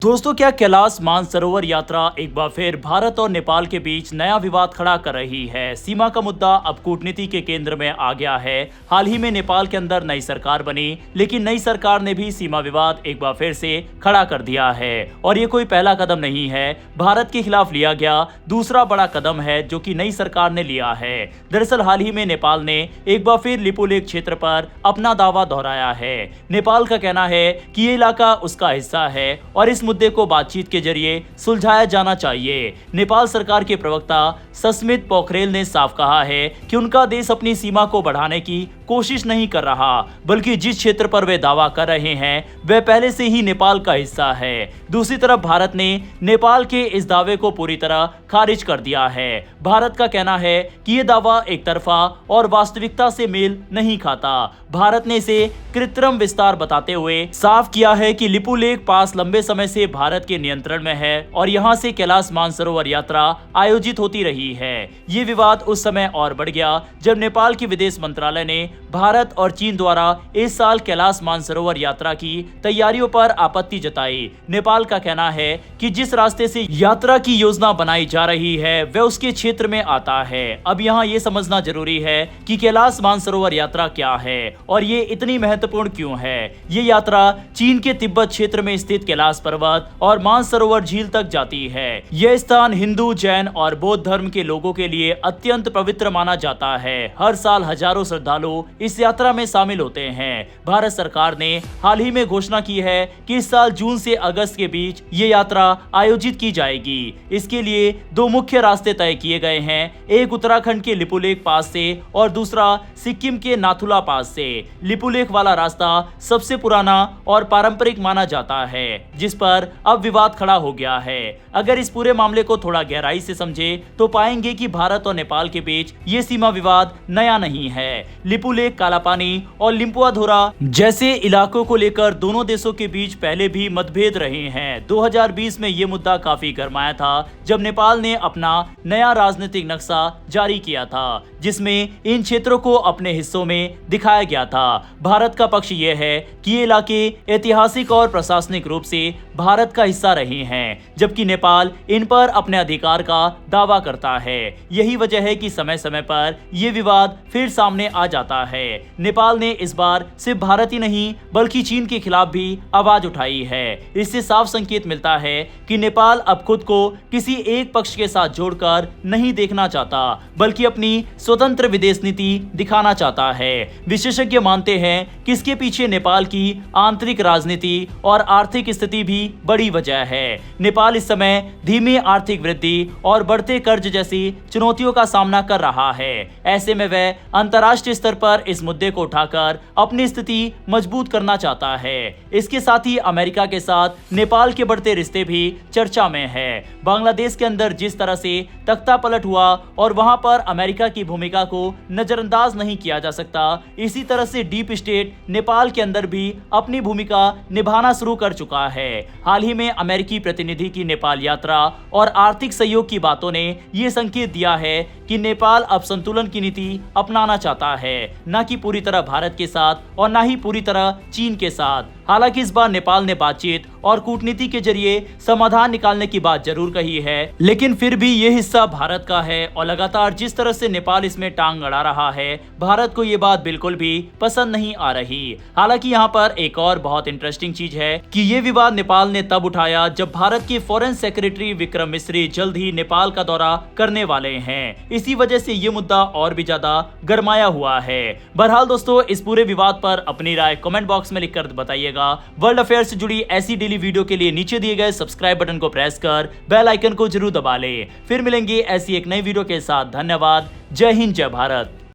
दोस्तों, क्या कैलाश मानसरोवर यात्रा एक बार फिर भारत और नेपाल के बीच नया विवाद खड़ा कर रही है। सीमा का मुद्दा अब कूटनीति के केंद्र में आ गया है। हाल ही में नेपाल के अंदर नई सरकार बनी, लेकिन नई सरकार ने भी सीमा विवाद एक बार फिर से खड़ा कर दिया है। और ये कोई पहला कदम नहीं है, भारत के खिलाफ लिया गया दूसरा बड़ा कदम है जो कि नई सरकार ने लिया है। दरअसल हाल ही में नेपाल ने एक बार फिर लिपुलेख क्षेत्र पर अपना दावा दोहराया है। नेपाल का कहना है कि ये इलाका उसका हिस्सा है और इस मुद्दे को बातचीत के जरिए सुलझाया जाना चाहिए। नेपाल सरकार के प्रवक्ता सस्मित पोखरेल ने साफ कहा है कि उनका देश अपनी सीमा को बढ़ाने की कोशिश नहीं कर रहा, बल्कि जिस क्षेत्र पर वे दावा कर रहे हैं वह पहले से ही नेपाल का हिस्सा है। दूसरी तरफ भारत ने नेपाल के इस दावे को पूरी तरह खारिज कर दिया है। भारत का कहना है कि यह दावा एक तरफा और वास्तविकता से मेल नहीं खाता। भारत ने इसे कृत्रिम विस्तार बताते हुए साफ किया है कि लिपुलेख पास लंबे समय से भारत के नियंत्रण में है और यहां से कैलाश मानसरोवर यात्रा आयोजित होती रही है। ये विवाद उस समय और बढ़ गया जब नेपाल के विदेश मंत्रालय ने भारत और चीन द्वारा इस साल कैलाश मानसरोवर यात्रा की तैयारियों पर आपत्ति जताई। नेपाल का कहना है कि जिस रास्ते से यात्रा की योजना बनाई जा रही है वह उसके क्षेत्र में आता है। अब यहाँ ये समझना जरूरी है कि कैलाश मानसरोवर यात्रा क्या है और ये इतनी महत्वपूर्ण क्यों है। ये यात्रा चीन के तिब्बत क्षेत्र में स्थित कैलाश पर्वत और मानसरोवर झील तक जाती है। यह स्थान हिंदू, जैन और बौद्ध धर्म के लोगों के लिए अत्यंत पवित्र माना जाता है। हर साल हजारों श्रद्धालु इस यात्रा में शामिल होते हैं। भारत सरकार ने हाल ही में घोषणा की है कि इस साल जून से अगस्त के बीच ये यात्रा आयोजित की जाएगी। इसके लिए दो मुख्य रास्ते तय किए गए हैं, एक उत्तराखंड के लिपुलेख पास से और दूसरा सिक्किम के नाथुला पास से। लिपुलेख वाला रास्ता सबसे पुराना और पारंपरिक माना जाता है, जिस पर अब विवाद खड़ा हो गया है। अगर इस पूरे मामले को थोड़ा गहराई से समझे तो पाएंगे कि भारत और नेपाल के बीच ये सीमा विवाद नया नहीं है। लिपुलेख, कालापानी और लिम्पुआधोरा जैसे इलाकों को लेकर दोनों देशों के बीच पहले भी मतभेद रहे हैं। 2020 में ये मुद्दा काफी गरमाया था जब नेपाल ने अपना नया राजनीतिक नक्शा जारी किया था, जिसमें इन क्षेत्रों को अपने हिस्सों में दिखाया गया था। भारत का पक्ष यह है कि ये इलाके ऐतिहासिक और प्रशासनिक रूप से भारत का हिस्सा रहे हैं, जबकि नेपाल इन पर अपने अधिकार का दावा करता है। यही वजह है कि समय समय पर यह विवाद फिर सामने आ जाता है। नेपाल ने इस बार सिर्फ भारत ही नहीं बल्कि चीन के खिलाफ भी आवाज उठाई है। इससे साफ संकेत मिलता है कि नेपाल अब खुद को किसी एक पक्ष के साथ जोड़कर नहीं देखना चाहता, बल्कि अपनी स्वतंत्र विदेश नीति दिखाना चाहता है। विशेषज्ञ मानते हैं कि इसके पीछे नेपाल की आंतरिक राजनीति और आर्थिक स्थिति भी बड़ी वजह है। नेपाल इस समय धीमी आर्थिक वृद्धि और बढ़ते कर्ज जैसी चुनौतियों का सामना कर रहा है। ऐसे में वह अंतर्राष्ट्रीय स्तर पर इस मुद्दे को उठाकर अपनी स्थिति मजबूत करना चाहता है। इसके साथ ही अमेरिका के साथ नेपाल के बढ़ते रिश्ते भी चर्चा में है। बांग्लादेश के अंदर जिस तरह से तख्ता पलट हुआ और वहां पर अमेरिका की भूमिका को नजरअंदाज नहीं किया जा सकता, इसी तरह से डीप स्टेट नेपाल के अंदर भी अपनी भूमिका निभाना शुरू कर चुका है। हाल ही में अमेरिकी प्रतिनिधि की नेपाल यात्रा और आर्थिक सहयोग की बातों ने ये संकेत दिया है कि नेपाल अब संतुलन की नीति अपनाना चाहता है, न कि पूरी तरह भारत के साथ और न ही पूरी तरह चीन के साथ। हालांकि इस बार नेपाल ने बातचीत और कूटनीति के जरिए समाधान निकालने की बात जरूर कही है, लेकिन फिर भी ये हिस्सा भारत का है और लगातार जिस तरह से नेपाल इसमें टांग अड़ा रहा है, भारत को ये बात बिल्कुल भी पसंद नहीं आ रही। हालांकि यहाँ पर एक और बहुत इंटरेस्टिंग चीज है कि ये विवाद नेपाल ने तब उठाया जब भारत के फॉरेन सेक्रेटरी विक्रम मिश्री जल्द ही नेपाल का दौरा करने वाले हैं। इसी वजह से ये मुद्दा और भी ज्यादा गरमाया हुआ है। बहरहाल दोस्तों, इस पूरे विवाद पर अपनी राय कमेंट बॉक्स में लिखकर बताइएगा। वर्ल्ड अफेयर से जुड़ी ऐसी डेली वीडियो के लिए नीचे दिए गए सब्सक्राइब बटन को प्रेस कर बेल आइकन को जरूर दबा लें। फिर मिलेंगे ऐसी एक नई वीडियो के साथ। धन्यवाद। जय हिंद, जय भारत।